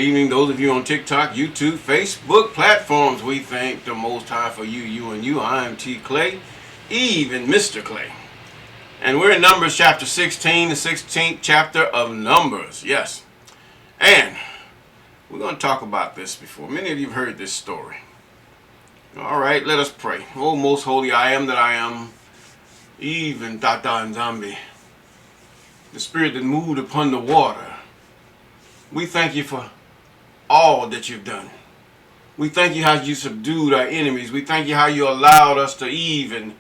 evening, those of you on TikTok, YouTube, Facebook platforms. We thank the Most High for you, you, and you. I am T. Clay, Eve, and Mr. Clay. And we're in Numbers chapter 16, the 16th chapter of Numbers. Yes. And we're going to talk about this before. Many of you have heard this story. All right, let us pray. Oh, most holy I am that I am, Eve and Tata and Zambi, the spirit that moved upon the water. We thank you for all that you've done. We thank you how you subdued our enemies. We thank you how you allowed us to even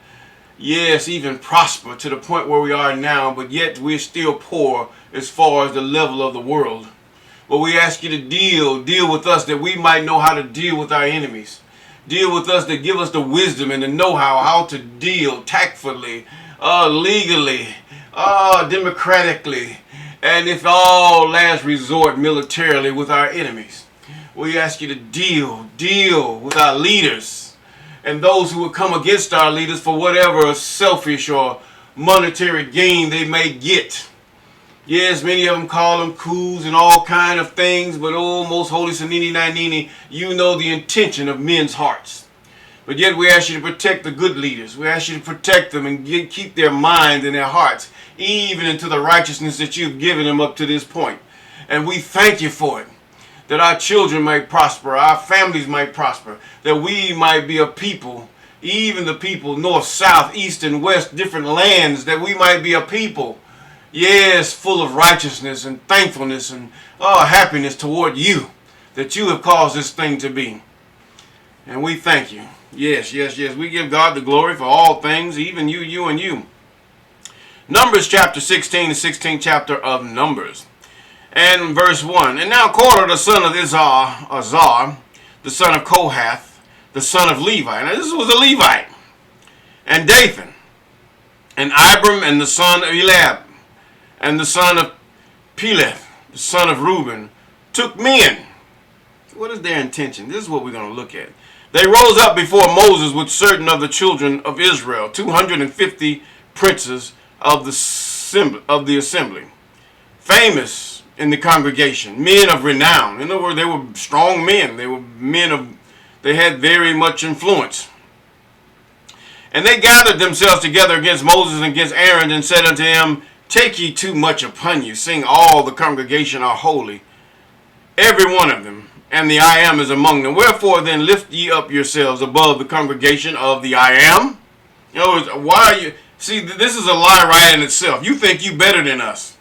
prosper to the point where we are now, but yet we're still poor as far as the level of the world. But we ask you to deal with us that we might know how to deal with our enemies. Deal with us, that give us the wisdom and the know-how, how to deal tactfully, legally, democratically, and if all last resort militarily with our enemies. We ask you to deal with our leaders and those who would come against our leaders for whatever selfish or monetary gain they may get. Yes, many of them call them coups and all kind of things, but oh, most holy Sanini Nanini, you know the intention of men's hearts. But yet we ask you to protect the good leaders. We ask you to protect them and keep their minds and their hearts, even into the righteousness that you've given them up to this point. And we thank you for it, that our children might prosper, our families might prosper, that we might be a people, even the people north, south, east, and west, different lands, that we might be a people, yes, full of righteousness and thankfulness and happiness toward you, that you have caused this thing to be. And we thank you. Yes. We give God the glory for all things, even you, and you. Numbers chapter 16, the 16th chapter of Numbers. And verse 1. And now Korah, the son of Azar, the son of Kohath, the son of Levi. Now this was a Levite. And Dathan. And Abram, and the son of Eliab, and the son of Peleth, the son of Reuben, took men. What is their intention? This is what we're going to look at. They rose up before Moses with certain of the children of Israel, 250 princes of the assembly, famous in the congregation, men of renown. In other words, they were strong men. They had very much influence. And they gathered themselves together against Moses and against Aaron, and said unto him, Take ye too much upon you, seeing all the congregation are holy, every one of them, and the I am is among them. Wherefore then lift ye up yourselves above the congregation of the I am. In other words, why are you... See, this is a lie right in itself. You think you better than us.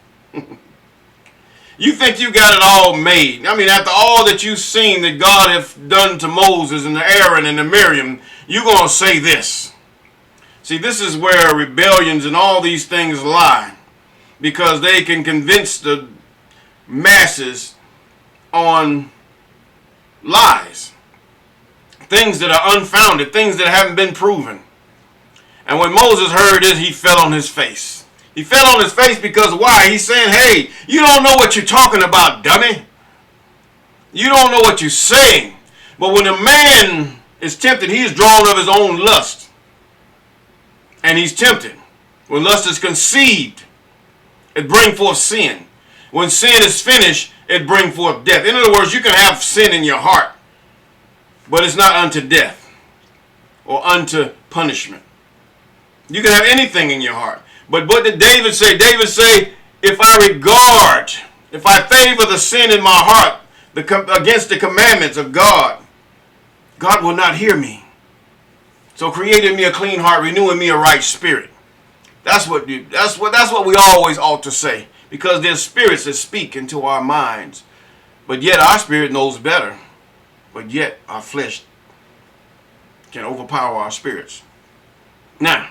You think you got it all made. I mean, after all that you've seen that God hath done to Moses and to Aaron and to Miriam, you're going to say this. See, this is where rebellions and all these things lie, because they can convince the masses on lies, things that are unfounded, things that haven't been proven. And when Moses heard this, he fell on his face. He fell on his face because why? He's saying, hey, you don't know what you're talking about, dummy. You don't know what you're saying. But when a man is tempted, he is drawn of his own lust. And he's tempted. When lust is conceived, it brings forth sin. When sin is finished, it brings forth death. In other words, you can have sin in your heart, but it's not unto death or unto punishment. You can have anything in your heart. But what did David say? David said, if I favor the sin in my heart against the commandments of God, God will not hear me. So create in me a clean heart, renew in me a right spirit. That's what we always ought to say. Because there's spirits that speak into our minds. But yet our spirit knows better. But yet our flesh can overpower our spirits. Now,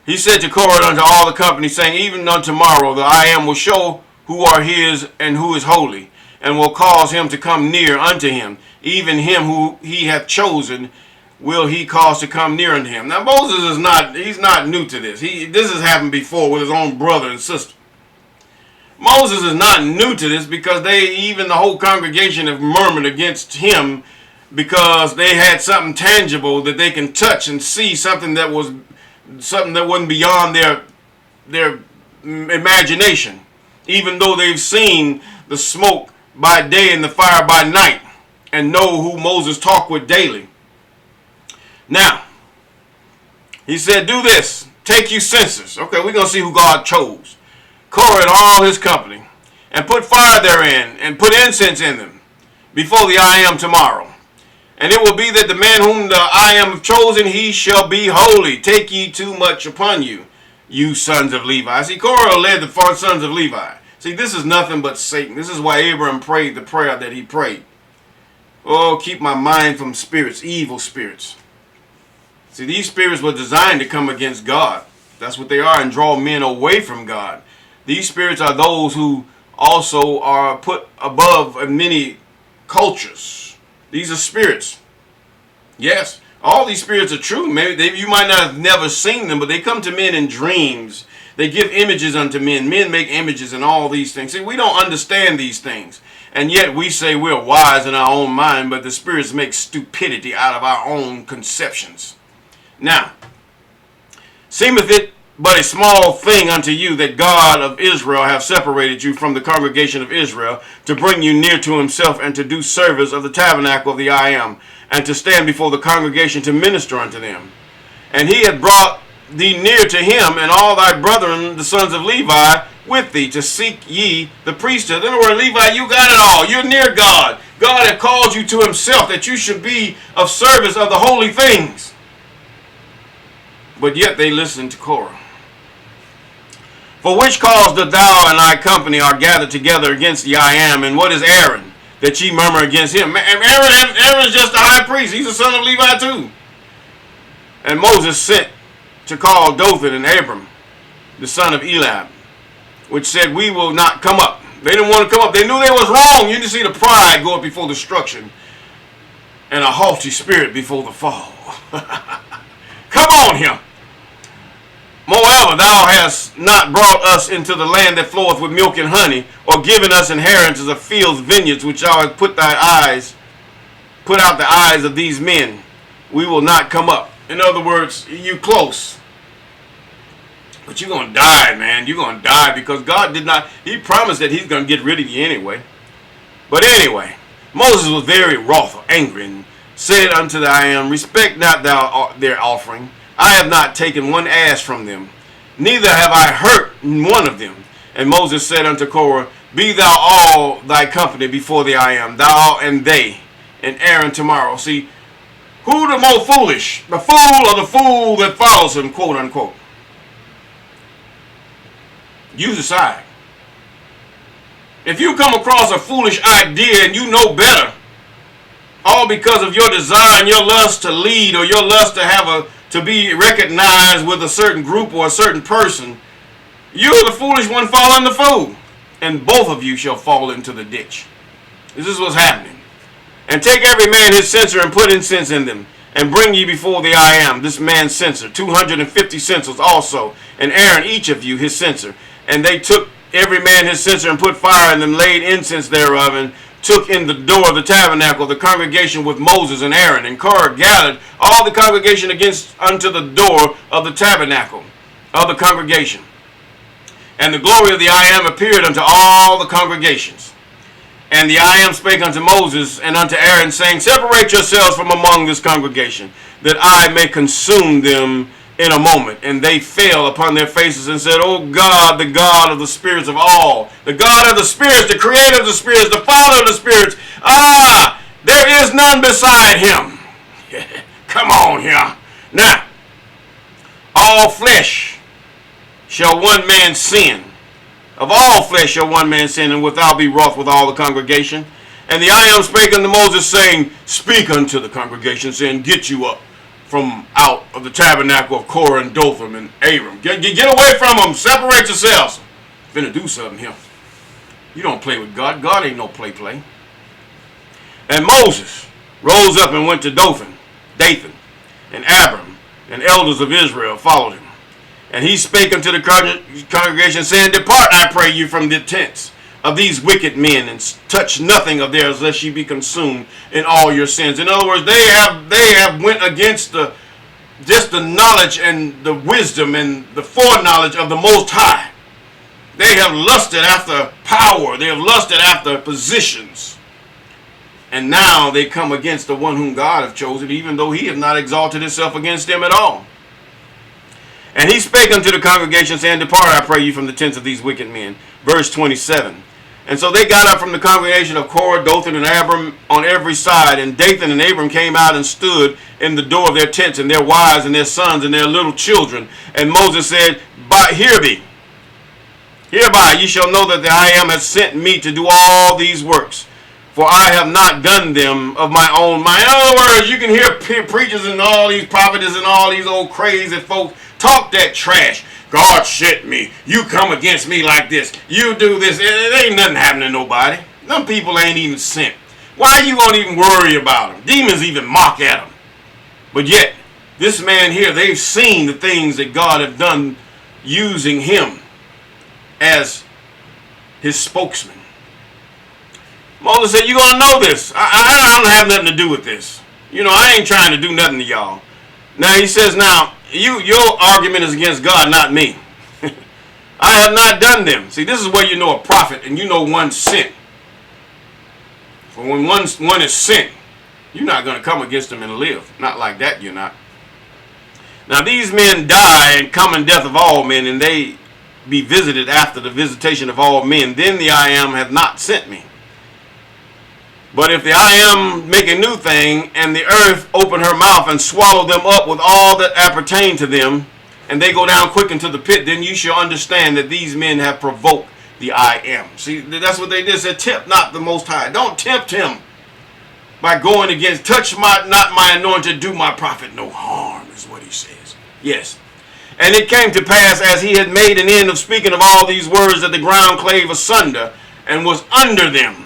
he said to Korah unto all the company, saying, Even unto tomorrow the I am will show who are his and who is holy, and will cause him to come near unto him. Even him who he hath chosen will he cause to come near unto him. Now Moses he's not new to this. This has happened before with his own brother and sister. Moses is not new to this, because even the whole congregation have murmured against him because they had something tangible that they can touch and see, something that wasn't beyond their imagination. Even though they've seen the smoke by day and the fire by night, and know who Moses talked with daily. Now, he said, do this. Take you censers. Okay, we're going to see who God chose. Korah and all his company, and put fire therein, and put incense in them, before the I am tomorrow. And it will be that the man whom the I am have chosen, he shall be holy. Take ye too much upon you, you sons of Levi. See, Korah led the four sons of Levi. See, this is nothing but Satan. This is why Abraham prayed the prayer that he prayed. Oh, keep my mind from spirits, evil spirits. See, these spirits were designed to come against God. That's what they are, and draw men away from God. These spirits are those who also are put above many cultures. These are spirits. Yes, all these spirits are true. Maybe you might not have never seen them, but they come to men in dreams. They give images unto men. Men make images and all these things. See, we don't understand these things. And yet we say we're wise in our own mind, but the spirits make stupidity out of our own conceptions. Now, seemeth it but a small thing unto you that God of Israel have separated you from the congregation of Israel, to bring you near to himself, and to do service of the tabernacle of the I am, and to stand before the congregation to minister unto them. And he had brought thee near to him, and all thy brethren, the sons of Levi, with thee, to seek ye the priesthood. In other words, Levi, you got it all. You're near God. God had called you to himself, that you should be of service of the holy things. But yet they listened to Korah. For which cause that thou and thy company are gathered together against the I am, and what is Aaron, that ye murmur against him? Aaron is just the high priest. He's a son of Levi too. And Moses sent to call Dothan and Abram, the son of Eliab, which said, we will not come up. They didn't want to come up. They knew they was wrong. You just see the pride go up before destruction, and a haughty spirit before the fall. Come on here. Moreover, thou hast not brought us into the land that floweth with milk and honey, or given us inheritance of fields, vineyards, which thou hast put out the eyes of these men. We will not come up. In other words, you close. But you're going to die, man. You're going to die, because God did not, he promised that he's going to get rid of you anyway. But anyway, Moses was very wroth or angry, and said unto the I am, respect not thou their offering. I have not taken one ass from them, neither have I hurt one of them. And Moses said unto Korah, be thou all thy company before the I am, thou and they, and Aaron tomorrow. See, who the more foolish, the fool or the fool that follows him, quote unquote? You decide. If you come across a foolish idea and you know better, all because of your desire and your lust to lead, or your lust to be recognized with a certain group or a certain person, you're the foolish one following the fool, and both of you shall fall into the ditch. This is what's happening. And take every man his censer, and put incense in them, and bring ye before the I am this man's censer, 250 censers also, and Aaron each of you his censer. And they took every man his censer, and put fire in them, laid incense thereof, and took in the door of the tabernacle the congregation with Moses and Aaron. And Korah gathered all the congregation unto the door of the tabernacle of the congregation. And the glory of the I am appeared unto all the congregations. And the I am spake unto Moses and unto Aaron, saying, separate yourselves from among this congregation, that I may consume them in a moment. And they fell upon their faces and said, O God, the God of the spirits of all, the God of the spirits, the creator of the spirits, the father of the spirits, there is none beside him. Come on here. Now, all flesh shall one man sin. Of all flesh shall one man sin, and wilt thou be wroth with all the congregation? And the I am spake unto Moses, saying, speak unto the congregation, saying, get you up from out of the tabernacle of Korah and Dothan and Abram. Get away from them. Separate yourselves. Finna do something here. You don't play with God. God ain't no play. And Moses rose up and went to Dathan, and Abram, and elders of Israel followed him. And he spake unto the congregation, saying, depart, I pray you, from the tents of these wicked men, and touch nothing of theirs, lest ye be consumed in all your sins. In other words, they have went against just the knowledge and the wisdom and the foreknowledge of the Most High. They have lusted after power. They have lusted after positions. And now they come against the one whom God hath chosen, even though he hath not exalted himself against them at all. And he spake unto the congregation, saying, Depart, I pray you, from the tents of these wicked men. Verse 27. And so they got up from the congregation of Korah, Dathan, and Abiram on every side. And Dathan and Abiram came out and stood in the door of their tents, and their wives and their sons and their little children. And Moses said, Hear thee. Hereby ye shall know that the I am has sent me to do all these works. For I have not done them of my own mind. In other words, you can hear preachers and all these prophets and all these old crazy folks talk that trash. God sent me. You come against me like this. You do this. It ain't nothing happening to nobody. Them people ain't even sent. Why you gonna even worry about them? Demons even mock at them. But yet, this man here, they've seen the things that God have done using him as his spokesman. Moses said, you're going to know this. I don't have nothing to do with this. You know, I ain't trying to do nothing to y'all. Now, he says, now, your argument is against God, not me. I have not done them. See, this is where you know a prophet and you know one sent. For when one is sent, you're not going to come against them and live. Not like that, you're not. Now, these men die and common death of all men, and they be visited after the visitation of all men. Then the I am hath not sent me. But if the I am make a new thing, and the earth open her mouth and swallow them up with all that appertain to them, and they go down quick into the pit, then you shall understand that these men have provoked the I am. See, that's what they did. Said, tempt not the Most High. Don't tempt him by going against, touch not my anointed, do my prophet no harm, is what he says. Yes. And it came to pass, as he had made an end of speaking of all these words, that the ground clave asunder and was under them.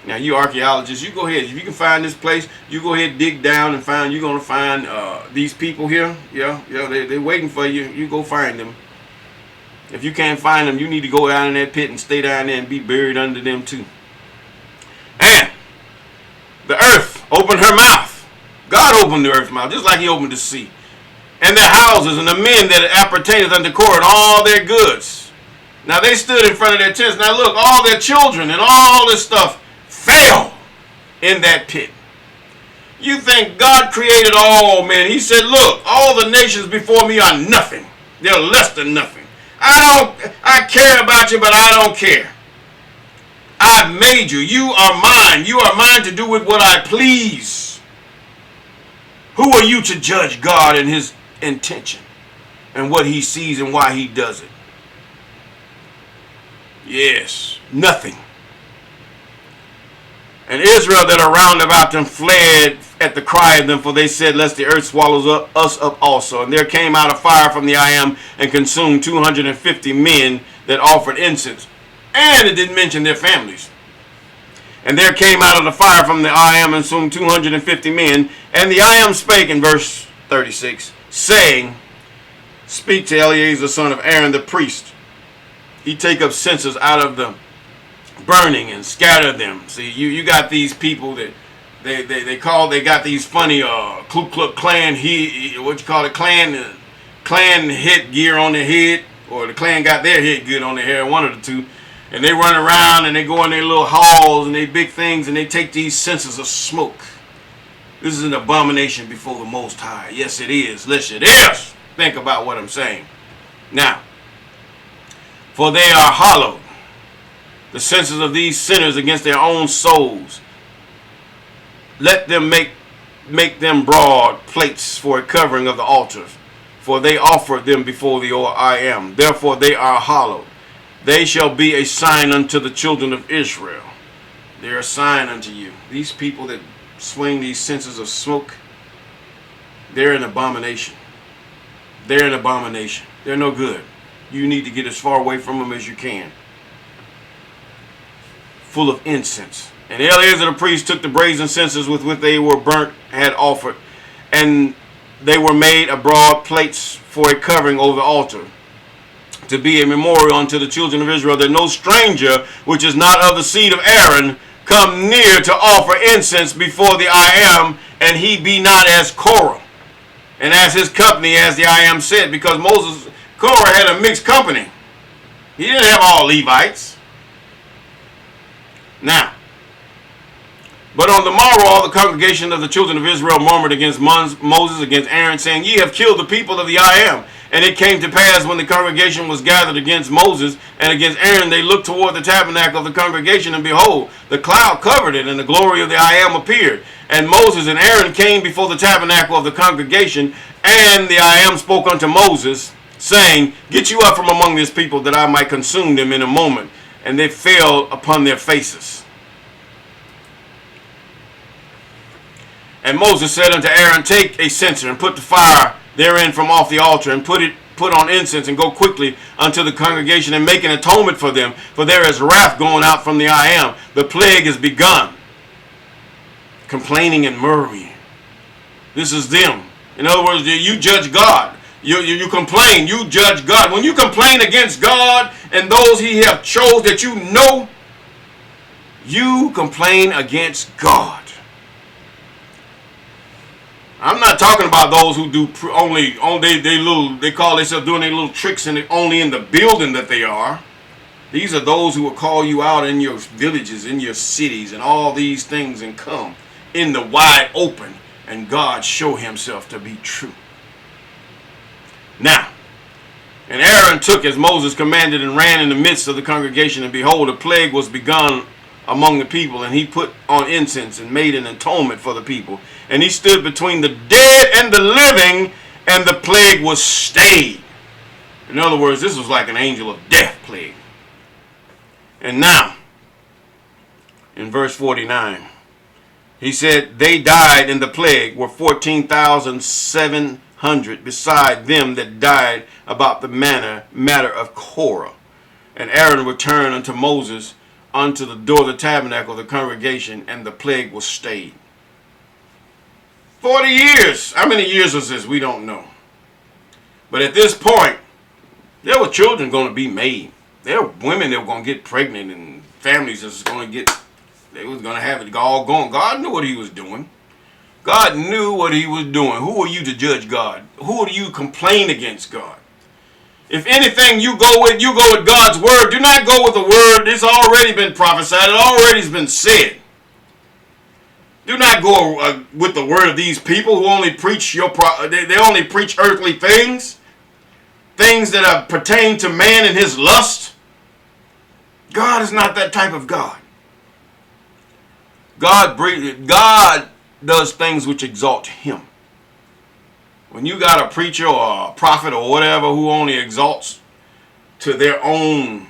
Now, you archaeologists, you go ahead. If you can find this place, you go ahead, dig down and find. You're going to find these people here. Yeah, they're waiting for you. You go find them. If you can't find them, you need to go down in that pit and stay down there and be buried under them too. And the earth opened her mouth. God opened the earth's mouth, just like he opened the sea. And their houses and the men that appertaineth unto Korah and all their goods. Now they stood in front of their tents. Now look, all their children and all this stuff fell in that pit. You think God created all men. He said, look, all the nations before me are nothing. They're less than nothing. I care about you, but I don't care. I've made you. You are mine. You are mine to do with what I please. Who are you to judge God and his intention and what he sees and why he does it? Yes, nothing. And Israel that are round about them fled at the cry of them, for they said, lest the earth swallows us up also. And there came out a fire from the I am and consumed 250 men that offered incense. And it didn't mention their families. And there came out of the fire from the I am and consumed 250 men. And the I am spake in verse 36, saying, speak to Eleazar son of Aaron the priest. He take up censers out of the burning and scatter them. See, you got these people that they got these funny Ku Klux Klan Klan headgear on their head, or the Klan got their headgear on their hair, one of the two, and they run around and they go in their little halls and they big things and they take these censers of smoke. This is an abomination before the Most High. Yes, it is. Listen, it is. Think about what I'm saying. Now, for they are hollowed, the senses of these sinners against their own souls. Let them make them broad plates for a covering of the altars, for they offer them before the I am. Therefore they are hallowed. They shall be a sign unto the children of Israel. They are a sign unto you. These people that swing these censers of smoke, they're an abomination. They're an abomination. They're no good. You need to get as far away from them as you can. Full of incense. And Eleazar the priest took the brazen censers with which they were burnt, had offered, and they were made a broad plates for a covering over the altar, to be a memorial unto the children of Israel, that no stranger which is not of the seed of Aaron come near to offer incense before the I am, and he be not as Korah, and as his company, as the I am said, because Korah had a mixed company. He didn't have all Levites. Now, but on the morrow all the congregation of the children of Israel murmured against Moses, against Aaron, saying, Ye have killed the people of the I am. And it came to pass, when the congregation was gathered against Moses and against Aaron, they looked toward the tabernacle of the congregation, and behold, the cloud covered it, and the glory of the I am appeared. And Moses and Aaron came before the tabernacle of the congregation, and the I am spoke unto Moses, saying, Get you up from among this people, that I might consume them in a moment. And they fell upon their faces. And Moses said unto Aaron, Take a censer, and put the fire therein from off the altar, and put on incense, and go quickly unto the congregation, and make an atonement for them. For there is wrath going out from the I am. The plague is begun. Complaining and murmuring. This is them. In other words, you judge God. You complain. You judge God. When you complain against God and those he have chose that you know, you complain against God. I'm not talking about those who do they call themselves doing their little tricks only in the building that they are. These are those who will call you out in your villages, in your cities, and all these things, and come in the wide open, and God show himself to be true. Now, and Aaron took as Moses commanded, and ran in the midst of the congregation, and behold, a plague was begun among the people, and he put on incense and made an atonement for the people. And he stood between the dead and the living, and the plague was stayed. In other words, this was like an angel of death plague. And now, in verse 49, he said, They died in the plague were 14,700, beside them that died about the matter of Korah. And Aaron returned unto Moses unto the door of the tabernacle of the congregation, and the plague was stayed. 40 years. How many years was this? We don't know. But at this point, there were children going to be made. There were women that were going to get pregnant, and families that was going to get, they was going to have it all going. God knew what he was doing. God knew what he was doing. Who are you to judge God? Who do you complain against God? If anything you go with God's word. Do not go with the word. It's already been prophesied. It already has been said. Do not go with the word of these people who only preach they only preach earthly things. Things that pertain to man and his lust. God is not that type of God. God does things which exalt him. When you got a preacher or a prophet or whatever who only exalts to their own,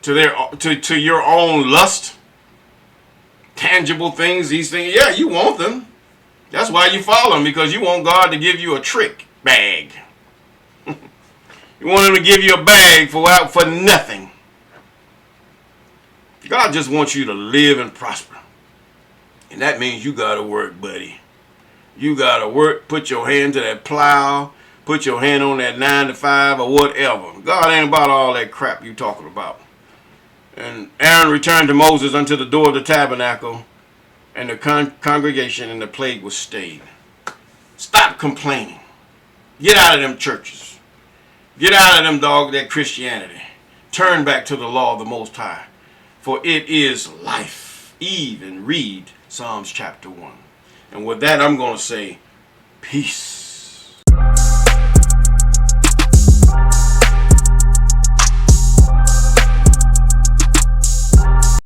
to your own lust, tangible things, these things, yeah, you want them. That's why you follow them, because you want God to give you a trick bag. You want him to give you a bag for nothing. God just wants you to live and prosper. And that means you got to work, buddy. You got to work, put your hand to that plow, put your hand on that 9 to 5 or whatever. God ain't about all that crap you talking about. And Aaron returned to Moses unto the door of the tabernacle and the congregation, and the plague was stayed. Stop complaining. Get out of them churches. Get out of them that Christianity. Turn back to the law of the Most High. For it is life. Even read Psalms chapter 1. And with that, I'm going to say, peace.